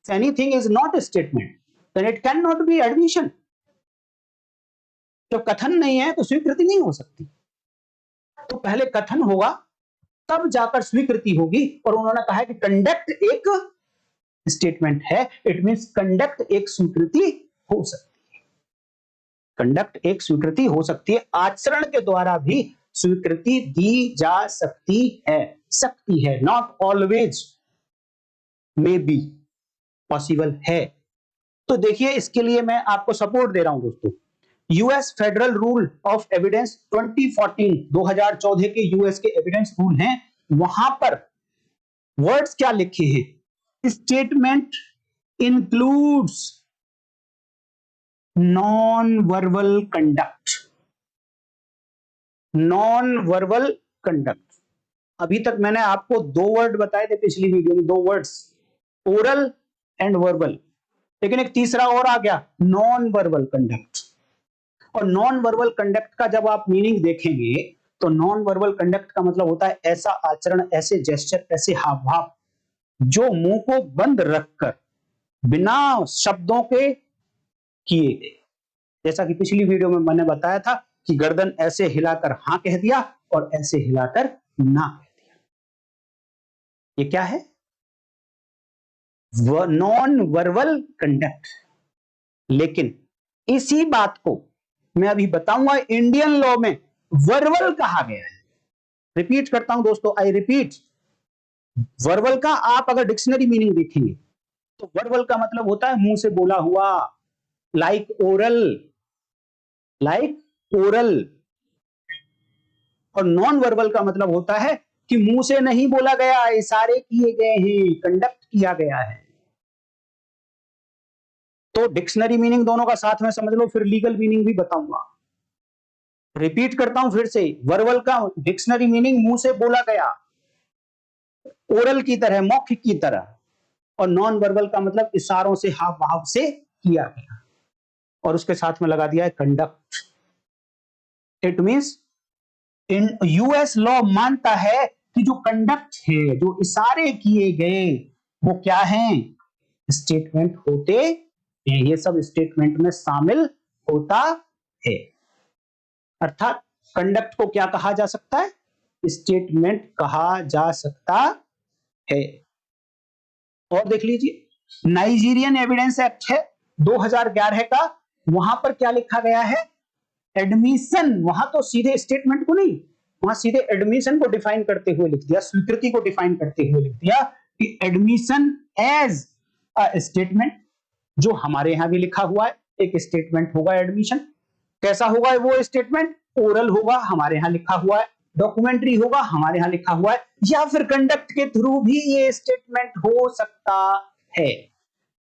A: anything is not statement, then it can not be admission. तो कथन नहीं है तो स्वीकृति नहीं हो सकती। तो पहले कथन होगा तब जाकर स्वीकृति होगी, और उन्होंने कहा है कि कंडक्ट एक स्टेटमेंट है, इट मींस कंडक्ट एक स्वीकृति हो सकती है, कंडक्ट एक स्वीकृति हो सकती है, आचरण के द्वारा भी स्वीकृति दी जा सकती है, not always, may be, possible है। तो देखिए, इसके लिए मैं आपको सपोर्ट दे रहा हूं दोस्तों। US federal rule of evidence 2014 के यूएस के एविडेंस रूल हैं, वहां पर वर्ड्स क्या लिखे हैं, statement includes non verbal conduct, non verbal conduct. अभी तक मैंने आपको 2 वर्ड बताए थे पिछली वीडियो में, 2 वर्ड्स, ओरल एंड वर्बल। लेकिन एक तीसरा और आ गया, नॉन वर्बल कंडक्ट। और नॉन वर्बल कंडक्ट का जब आप मीनिंग देखेंगे तो नॉन वर्बल कंडक्ट का मतलब होता है ऐसा आचरण, ऐसे जेस्चर, ऐसे हाव भाव जो मुंह को बंद रखकर बिना शब्दों के किए गए। जैसा कि पिछली वीडियो में मैंने बताया था कि गर्दन ऐसे हिलाकर हां कह दिया और ऐसे हिलाकर ना कह दिया। ये क्या है? Non verbal conduct. लेकिन इसी बात को मैं अभी बताऊंगा इंडियन लॉ में वर्बल कहा गया है। रिपीट करता हूं दोस्तों, आई रिपीट, वर्बल का आप अगर डिक्शनरी मीनिंग देखेंगे तो वर्बल का मतलब होता है मुंह से बोला हुआ, लाइक ओरल, लाइक ओरल। और नॉन वर्बल का मतलब होता है कि मुंह से नहीं बोला गया, इशारे किए गए हैं, कंडक्ट किया गया है। तो डिक्शनरी मीनिंग दोनों का साथ में समझ लो, फिर लीगल मीनिंग भी बताऊंगा। रिपीट करता हूं फिर से, वर्बल का डिक्शनरी मीनिंग मुंह से बोला गया, ओरल की तरह, मौखिक की तरह। और नॉन वर्बल का मतलब इशारों से, हाव भाव से किया गया। और उसके साथ में लगा दिया है conduct. It means in US law मानता है कि जो कंडक्ट है, जो इशारे किए गए, वो क्या हैं? स्टेटमेंट होते हैं। ये सब स्टेटमेंट में शामिल होता है। अर्थात कंडक्ट को क्या कहा जा सकता है? स्टेटमेंट कहा जा सकता है। और देख लीजिए, नाइजीरियन एविडेंस एक्ट है 2011 का, वहां पर क्या लिखा गया है? एडमिशन। वहां तो सीधे स्टेटमेंट को नहीं, वहां सीधे एडमिशन को डिफाइन करते हुए लिख दिया, स्वीकृति को डिफाइन करते हुए लिख दिया कि एडमिशन एज अ स्टेटमेंट। जो हमारे यहां भी लिखा हुआ है, एक स्टेटमेंट होगा एडमिशन। कैसा होगा वो स्टेटमेंट? ओरल होगा, हमारे यहां लिखा हुआ है, डॉक्यूमेंट्री होगा, हमारे यहां लिखा हुआ है, या फिर कंडक्ट के थ्रू भी ये स्टेटमेंट हो सकता है।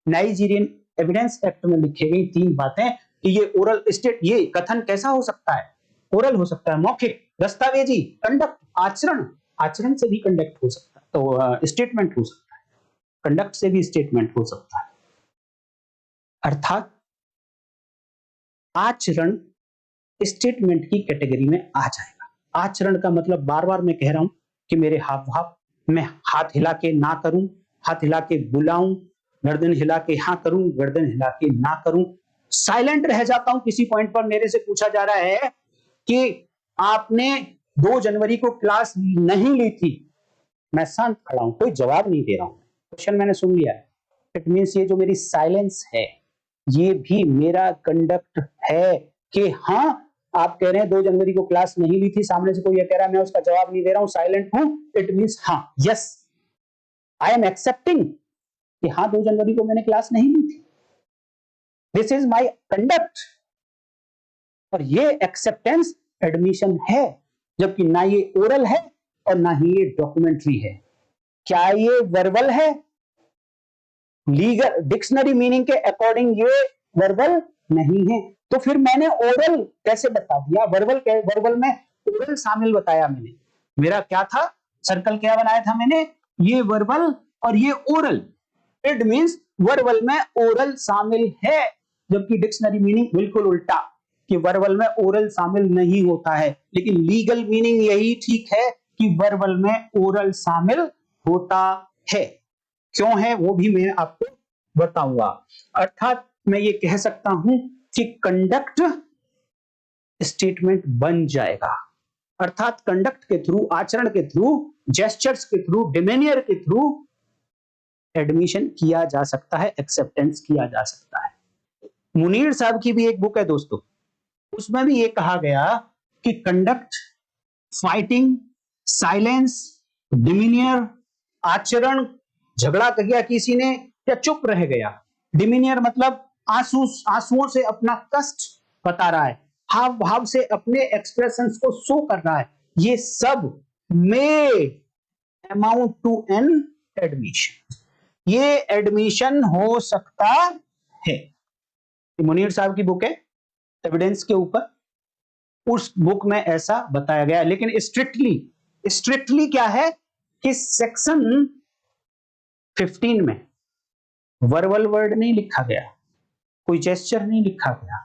A: नाइजीरियन एविडेंस एक्ट में लिखी गई 3 बातें कि ये ओरल स्टेट, ये कथन कैसा हो सकता है? ओरल हो सकता है, मौखिक, दस्तावेजी, कंडक्ट, आचरण, आचरण से भी कंडक्ट हो सकता है, तो स्टेटमेंट हो सकता है, कंडक्ट से भी स्टेटमेंट हो सकता है। अर्थात आचरण स्टेटमेंट की कैटेगरी में आ जाएगा। आचरण का मतलब बार बार मैं कह रहा हूं कि मेरे हाव भाव, मैं हाथ हिला के ना करूं, हाथ हिला के बुलाऊं, गर्दन हिला के हाँ करूं, गर्दन हिला के ना करूं, साइलेंट रह जाता हूं किसी पॉइंट पर, मेरे से पूछा जा रहा है कि आपने 2 जनवरी को क्लास नहीं ली थी, मैं शांत खड़ा हूं, कोई जवाब नहीं दे रहा हूं, क्वेश्चन मैंने सुन लिया है। इट मींस ये जो मेरी साइलेंस है, ये भी मेरा कंडक्ट है कि हाँ, आप कह रहे हैं 2 जनवरी को क्लास नहीं ली थी, सामने से कोई ये कह रहा है, मैं उसका जवाब नहीं दे रहा हूं, साइलेंट हूं, इट मींस हाँ, यस, आई एम एक्सेप्टिंग कि हाँ 2 जनवरी को मैंने क्लास नहीं ली थी, दिस इज माई कंडक्ट। और ये एक्सेप्टेंस एडमिशन है, जबकि ना ये ओरल है और ना ही ये डॉक्यूमेंट्री है। क्या ये वर्बल है? लीगल डिक्शनरी मीनिंग के अकॉर्डिंग ये वर्बल नहीं है। तो फिर मैंने ओरल कैसे बता दिया? वर्बल में ओरल शामिल बताया मैंने। मेरा क्या था? सर्कल क्या बनाया था मैंने? ये वर्बल और ये ओरल। इट मींस वर्बल में ओरल शामिल है, जबकि डिक्शनरी मीनिंग बिल्कुल उल्टा, कि वर्बल में ओरल शामिल नहीं होता है। लेकिन लीगल मीनिंग यही ठीक है कि वर्बल में ओरल शामिल होता है। क्यों है वो भी मैं आपको बताऊंगा। अर्थात मैं ये कह सकता हूं कि कंडक्ट स्टेटमेंट बन जाएगा। अर्थात कंडक्ट के थ्रू, आचरण के थ्रू, जेस्चर्स के थ्रू, डिमेनियर के थ्रू एडमिशन किया जा सकता है, एक्सेप्टेंस किया जा सकता है। मुनीर साहब की भी एक बुक है दोस्तों, उसमें भी ये कहा गया कि कंडक्ट, फाइटिंग, साइलेंस, डिमेनियर, आचरण, झगड़ा किया किसी ने या चुप रह गया, डिमेनियर मतलब आंसुओं से अपना कष्ट बता रहा है, हाव भाव से अपने एक्सप्रेशंस को शो कर रहा है, ये सब मे अमाउंट टू एन एडमिशन, ये एडमिशन हो सकता है। मुनीर साहब की बुक है एविडेंस के ऊपर, उस बुक में ऐसा बताया गया है। लेकिन स्ट्रिक्टली क्या है कि सेक्शन 15 में वर्बल वर्ड नहीं लिखा गया, कोई जेस्चर नहीं लिखा गया।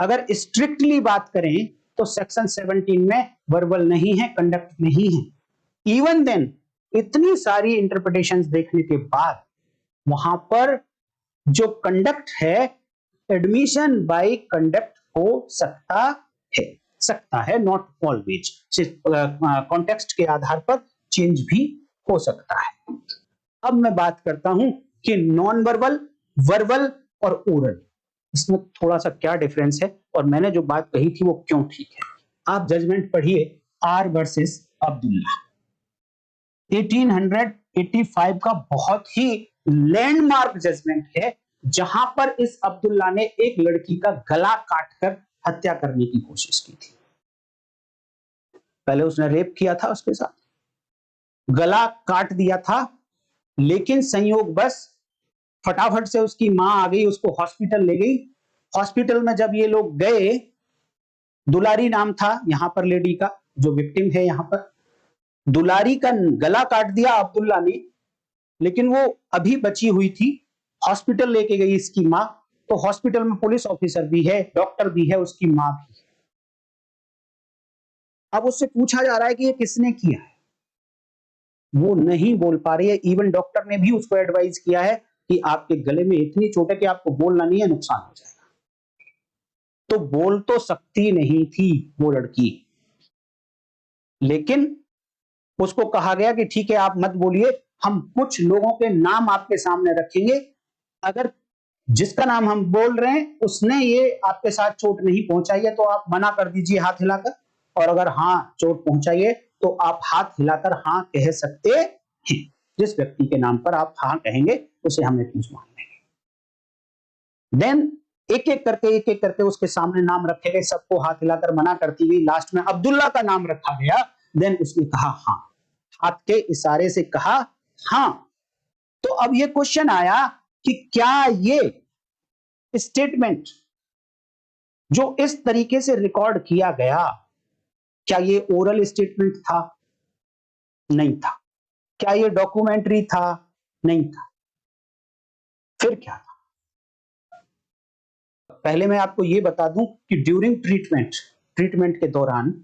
A: अगर स्ट्रिक्टली बात करें तो सेक्शन 17 में वर्बल नहीं है, कंडक्ट नहीं है। इवन देन इतनी सारी इंटरप्रिटेशंस देखने के बाद वहां पर जो कंडक्ट है, एडमिशन बाय कंडक्ट हो सकता है, नॉट ऑलवेज, कॉन्टेक्स्ट के आधार पर चेंज भी हो सकता है। अब मैं बात करता हूं कि नॉन वर्बल, वर्बल और ओरल, इसमें थोड़ा सा क्या डिफरेंस है और मैंने जो बात कही थी वो क्यों ठीक है। आप जजमेंट पढ़िए, आर वर्सेस अब्दुल्ला, 1885 का बहुत ही लैंडमार्क जजमेंट है, जहां पर इस अब्दुल्ला ने एक लड़की का गला काटकर हत्या करने की कोशिश की थी। पहले उसने रेप किया था उसके साथ, गला काट दिया था, लेकिन संयोग बस फटाफट से उसकी मां आ गई, उसको हॉस्पिटल ले गई। हॉस्पिटल में जब ये लोग गए, दुलारी नाम था यहां पर लेडी का, जो विक्टिम है यहां पर, दुलारी का गला काट दिया अब्दुल्ला ने, लेकिन वो अभी बची हुई थी। हॉस्पिटल लेके गई इसकी मां, तो हॉस्पिटल में पुलिस ऑफिसर भी है, डॉक्टर भी है, उसकी मां भी है। अब उससे पूछा जा रहा है कि ये किसने किया है, वो नहीं बोल पा रही है। इवन डॉक्टर ने भी उसको एडवाइस किया है कि आपके गले में इतनी चोट है कि आपको बोलना नहीं है, नुकसान हो जाएगा। तो बोल तो सकती नहीं थी वो लड़की, लेकिन उसको कहा गया कि ठीक है आप मत बोलिए, हम कुछ लोगों के नाम आपके सामने रखेंगे, अगर जिसका नाम हम बोल रहे हैं उसने ये आपके साथ चोट नहीं पहुंचाई है तो आप मना कर दीजिए हाथ हिलाकर, और अगर हाँ चोट पहुंचाई है तो आप हाथ हिलाकर हाँ कह सकते हैं। जिस व्यक्ति के नाम पर आप हाँ कहेंगे उसे हम एक्यूज मान लेंगे। देन एक एक करके उसके सामने नाम रखे गए, सबको हाथ हिलाकर मना करती गई, लास्ट में अब्दुल्ला का नाम रखा गया। देन उसने कहा हाँ, हाथ के इशारे से कहा हाँ। तो अब ये क्वेश्चन आया कि क्या ये स्टेटमेंट जो इस तरीके से रिकॉर्ड किया गया, क्या ये ओरल स्टेटमेंट था? नहीं था। क्या ये डॉक्यूमेंट्री था? नहीं था। फिर क्या था? पहले मैं आपको ये बता दूं कि ड्यूरिंग ट्रीटमेंट के दौरान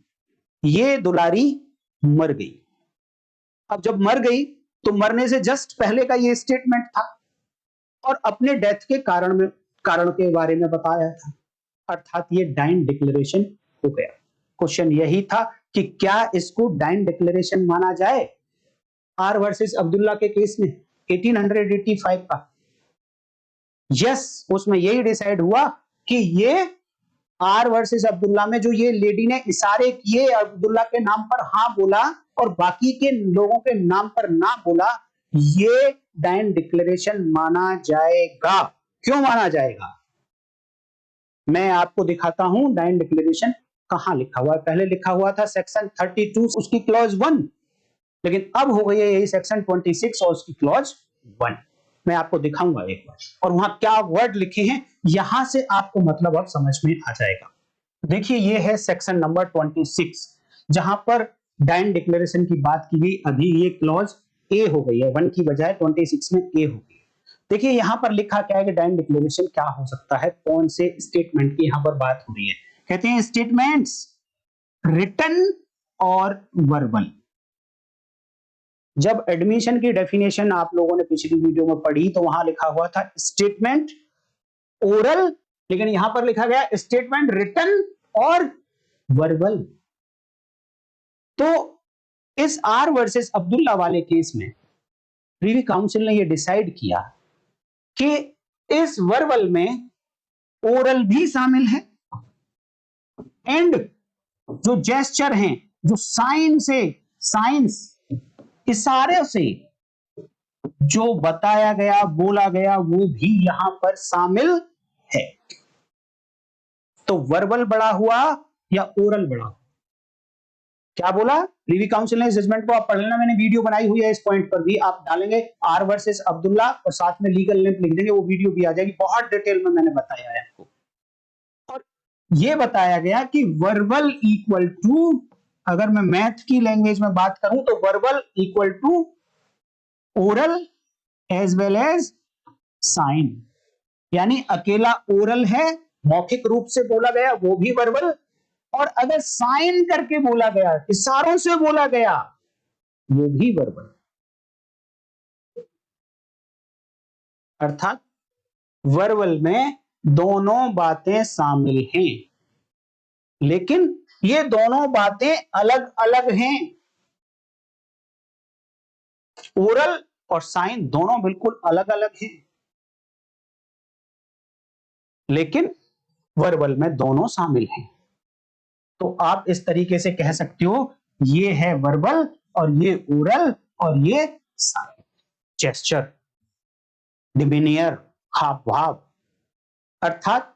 A: ये दुलारी मर गई। अब जब मर गई तो मरने से जस्ट पहले का ये स्टेटमेंट था और अपने डेथ के कारण के बारे में बताया था, अर्थात ये डाइन डिक्लेरेशन हो गया। क्वेश्चन यही था कि क्या इसको डाइन डिक्लेरेशन माना जाए? आर वर्सेस अब्दुल्ला के केस में 1885 का, यस, उसमें यही डिसाइड हुआ कि ये आर वर्सेस अब्दुल्ला में जो ये लेडी ने इशारे किए, अब्दुल्ला के नाम पर हाँ बोला और बाकी के लोगों के नाम पर ना बोला, ये डाइन डिक्लेरेशन माना जाएगा। क्यों माना जाएगा? मैं आपको दिखाता हूं डाइन डिक्लेरेशन कहां लिखा हुआ है। पहले लिखा हुआ था सेक्शन 32 उसकी क्लॉज 1, लेकिन अब हो गई है यही सेक्शन 26 और उसकी क्लॉज 1। मैं आपको दिखाऊंगा एक बार, और वहां क्या वर्ड लिखे हैं यहां से आपको मतलब अब समझ में आ जाएगा। देखिए ये है सेक्शन नंबर 26, जहां पर डाइन डिक्लेरेशन की बात की गई। अभी ये क्लॉज ए हो गई है, 1 की बजाय 26 में ए हो गई। देखिए यहां पर लिखा क्या है कि डाइन डिक्लेरेशन क्या हो सकता है, कौन से स्टेटमेंट की यहां पर बात हो रही है। कहते हैं स्टेटमेंट्स रिटन और वर्बल। जब एडमिशन की डेफिनेशन आप लोगों ने पिछली वीडियो में पढ़ी तो वहां लिखा हुआ था स्टेटमेंट ओरल, लेकिन यहां पर लिखा गया स्टेटमेंट रिटन और वर्बल। तो इस आर वर्सेस अब्दुल्ला वाले केस में प्रीवी काउंसिल ने यह डिसाइड किया कि इस वर्बल में ओरल भी शामिल है एंड जो जेस्चर हैं, जो साइंस इशारे से जो बताया गया, बोला गया, वो भी यहां पर शामिल है। तो वर्बल बड़ा हुआ या ओरल बड़ा हुआ? क्या बोला प्रीवी काउंसिल ने? जजमेंट को आप पढ़ लेना, मैंने वीडियो बनाई हुई है इस पॉइंट पर भी, आप डालेंगे आर वर्सेस अब्दुल्ला और साथ में लीगल नेम लिख देंगे, वो वीडियो भी आ जाएगी, बहुत डिटेल में मैंने बताया है आपको। और यह बताया गया कि वर्बल इक्वल टू, अगर मैं मैथ की लैंग्वेज में बात करूं तो verbal equal to oral as well as sign, यानी अकेला ओरल है, मौखिक रूप से बोला गया वो भी वर्बल, और अगर साइन करके बोला गया, इशारों से बोला गया, वो भी वर्बल। अर्थात वर्बल में दोनों बातें शामिल हैं, लेकिन ये दोनों बातें अलग अलग हैं। ओरल और साइन दोनों बिल्कुल अलग अलग हैं, लेकिन वर्बल में दोनों शामिल हैं। तो आप इस तरीके से कह सकते हो, ये है वर्बल और ये ओरल और ये साइन। जेस्चर, डिमीनियर, हाव भाव। अर्थात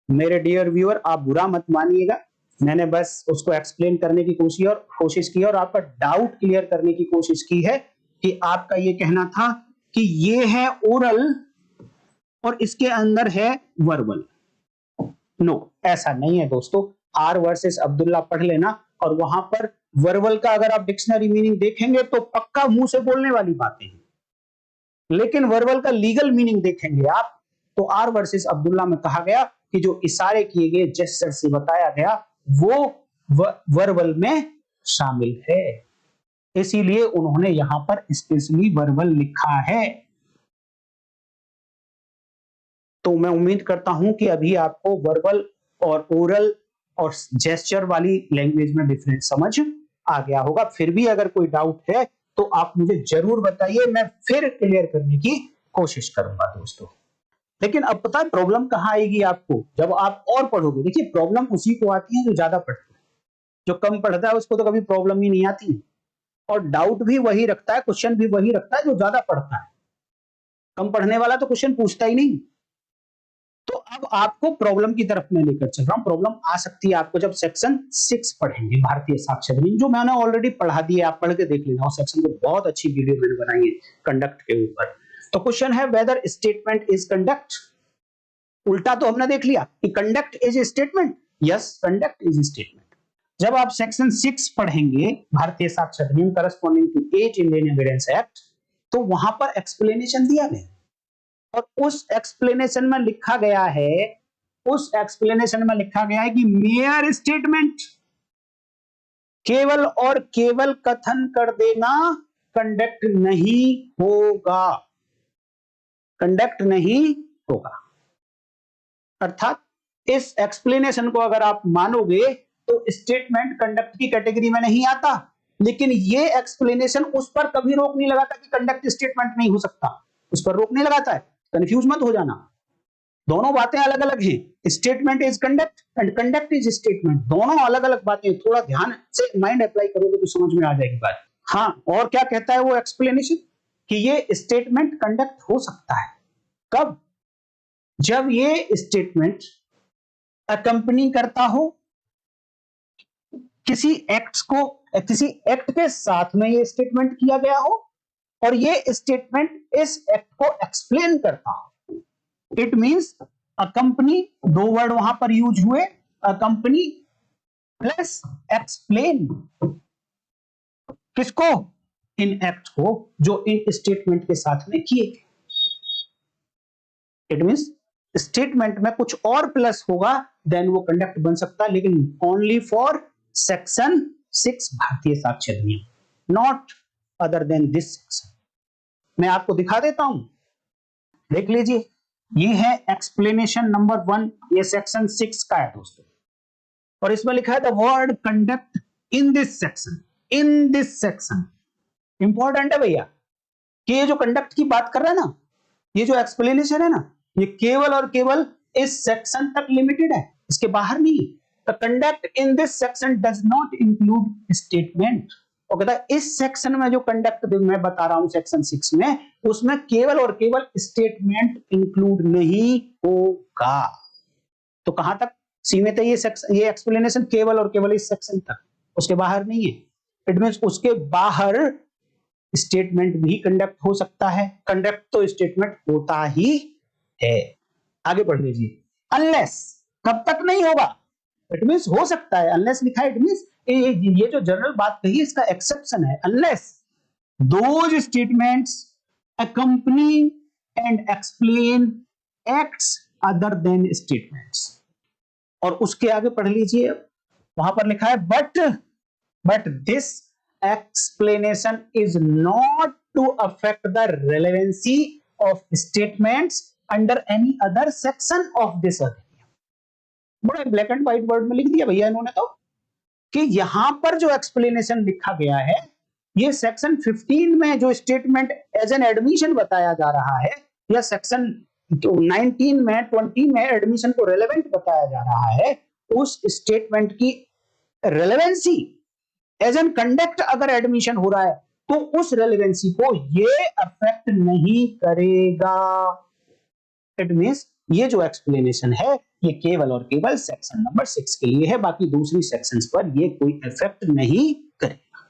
A: मेरे डियर व्यूअर, आप बुरा मत मानिएगा, मैंने बस उसको एक्सप्लेन करने की कोशिश की और आपका डाउट क्लियर करने की कोशिश की है कि आपका ये कहना था कि ये है ओरल और इसके अंदर है वर्बल। नो, ऐसा नहीं है दोस्तों। आर वर्सेस अब्दुल्ला पढ़ लेना और वहां पर वर्बल का अगर आप डिक्शनरी मीनिंग देखेंगे तो पक्का मुंह से बोलने वाली बातें हैं, लेकिन वर्बल का लीगल मीनिंग देखेंगे आप तो आर वर्सेस अब्दुल्ला में कहा गया कि जो इशारे किए गए, जेस्चर से बताया गया, वो वर्बल में शामिल है। इसीलिए उन्होंने यहां पर स्पेशली वर्बल लिखा है। तो मैं उम्मीद करता हूं कि अभी आपको वर्बल और ओरल और जेस्चर वाली लैंग्वेज में डिफरेंस समझ आ गया होगा। फिर भी अगर कोई डाउट है तो आप मुझे जरूर बताइए, मैं फिर क्लियर करने की कोशिश करूंगा दोस्तों। लेकिन अब पता है प्रॉब्लम कहां आएगी आपको, जब आप और पढ़ोगे। देखिए, प्रॉब्लम उसी को आती है जो ज्यादा पढ़ता है, जो कम पढ़ता है उसको तो कभी प्रॉब्लम ही नहीं आती, और डाउट भी वही रखता है, क्वेश्चन भी वही रखता है जो ज्यादा पढ़ता है। कम पढ़ने वाला तो क्वेश्चन पूछता ही नहीं। तो अब आपको प्रॉब्लम की तरफ मैं लेकर चल रहा हूं। प्रॉब्लम आ सकती है आपको जब सेक्शन 6 पढ़ेंगे, भारतीय साक्ष्य अधिनियम, जो मैंने ऑलरेडी पढ़ा दिया, आप पढ़ के देख लेना। उस सेक्शन को बहुत अच्छी वीडियो मैंने बनाई है कंडक्ट के ऊपर। तो क्वेश्चन है वेदर स्टेटमेंट इज कंडक्ट। उल्टा तो हमने देख लिया कि conduct is statement. Yes, conduct is statement. जब आप सेक्शन 6 पढ़ेंगे भारतीय साक्ष्य अधिनियम corresponding to 8 Indian evidence Act, तो वहां पर एक्सप्लेनेशन दिया गया और उस एक्सप्लेनेशन में लिखा गया है कि मेयर स्टेटमेंट केवल और केवल कथन कर देना कंडक्ट नहीं होगा, कंडक्ट नहीं होगा। अर्थात इस एक्सप्लेनेशन को अगर आप मानोगे तो स्टेटमेंट कंडक्ट की कैटेगरी में नहीं आता, लेकिन ये एक्सप्लेनेशन उस पर कभी रोक नहीं लगाता कि कंडक्ट स्टेटमेंट नहीं हो सकता, उस पर रोक नहीं लगाता है। कंफ्यूज मत हो जाना, दोनों बातें अलग अलग हैं। Statement is conduct and conduct is statement, दोनों अलग अलग बातें। थोड़ा ध्यान से माइंड अप्लाई करोगे तो समझ में आ जाएगी बात। हाँ, और क्या कहता है वो एक्सप्लेनेशन कि ये स्टेटमेंट कंडक्ट हो सकता है कब, जब ये स्टेटमेंट अकंपनी करता हो किसी एक्ट के साथ में ये स्टेटमेंट किया गया हो और ये स्टेटमेंट इस एक्ट को एक्सप्लेन करता हो। इट मींस अकंपनी, दो वर्ड वहां पर यूज हुए, अकंपनी प्लस एक्सप्लेन। किसको? इन एक्ट को जो इन स्टेटमेंट के साथ में किए गए। इट मींस स्टेटमेंट में कुछ और प्लस होगा देन वो कंडक्ट बन सकता है, लेकिन ओनली फॉर सेक्शन 6 भारतीय साक्ष्य अधिनियम, not other than this section. मैं आपको दिखा देता हूं, देख लीजिए। ये है एक्सप्लेनेशन नंबर 1, ये सेक्शन 6 का है दोस्तों, और इसमें लिखा है the word conduct in this section. In this section important है भैया, कि ये जो कंडक्ट की बात कर रहा है ना, ये जो एक्सप्लेनेशन है ना, ये केवल और केवल इस सेक्शन तक लिमिटेड है, इसके बाहर नहीं है। The conduct in this section does not include statement. और कहता है इस सेक्शन में जो कंडक्ट मैं बता रहा हूं सेक्शन 6 में, उसमें केवल और केवल स्टेटमेंट इंक्लूड नहीं होगा। तो कहां तक सीमित है ये एक्सप्लेनेशन? केवल और केवल इस सेक्शन तक, उसके बाहर नहीं है। इट मींस उसके बाहर स्टेटमेंट भी कंडक्ट हो सकता है। कंडक्ट तो स्टेटमेंट होता ही है। आगे बढ़ लीजिए। अनलेस, कब तक नहीं होगा? इट मींस हो सकता है, अनलेस लिखा है, इट मींस ये जो जनरल बात कही इसका एक्सेप्शन है। Unless those statements अकंपनी and explain acts other than statements. और उसके आगे पढ़ लीजिए, वहां पर लिखा है but this explanation is not to affect the relevancy of statements under any other section of this अधिनियम। बड़ा ब्लैक एंड व्हाइट वर्ड में लिख दिया भैया इन्होंने तो, कि यहां पर जो एक्सप्लेनेशन लिखा गया है ये सेक्शन 15 में जो स्टेटमेंट एज एन एडमिशन बताया जा रहा है, या सेक्शन 19 में 20 में एडमिशन को रेलेवेंट बताया जा रहा है, उस स्टेटमेंट की रेलेवेंसी एज एन कंडक्ट अगर एडमिशन हो रहा है तो उस रेलेवेंसी को ये अफेक्ट नहीं करेगा। इट मींस ये जो एक्सप्लेनेशन है ये केवल और केवल सेक्शन नंबर 6 के लिए है, बाकी दूसरी सेक्शंस पर ये कोई इफेक्ट नहीं करेगा।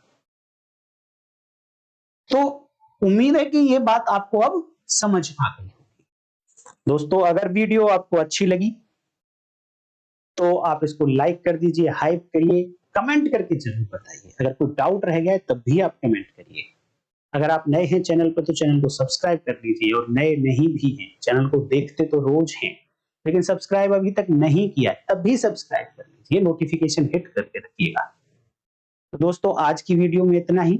A: तो उम्मीद है कि ये बात आपको अब समझ आ गई होगी। दोस्तों अगर वीडियो आपको अच्छी लगी तो आप इसको लाइक कर दीजिए, हाइप करिए, कमेंट करके जरूर बताइए। अगर कोई डाउट रह गया तब भी आप कमेंट करिए। अगर आप नए हैं चैनल पर तो चैनल को सब्सक्राइब कर लीजिए, और नए नहीं भी हैं, चैनल को देखते तो रोज हैं लेकिन सब्सक्राइब अभी तक नहीं किया है, तब भी सब्सक्राइब कर लीजिए, नोटिफिकेशन हिट करके रखिएगा। तो दोस्तों आज की वीडियो में इतना ही,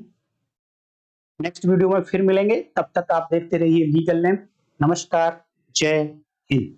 A: नेक्स्ट वीडियो में फिर मिलेंगे, तब तक आप देखते रहिए लीगल लैंप। नमस्कार, जय हिंद।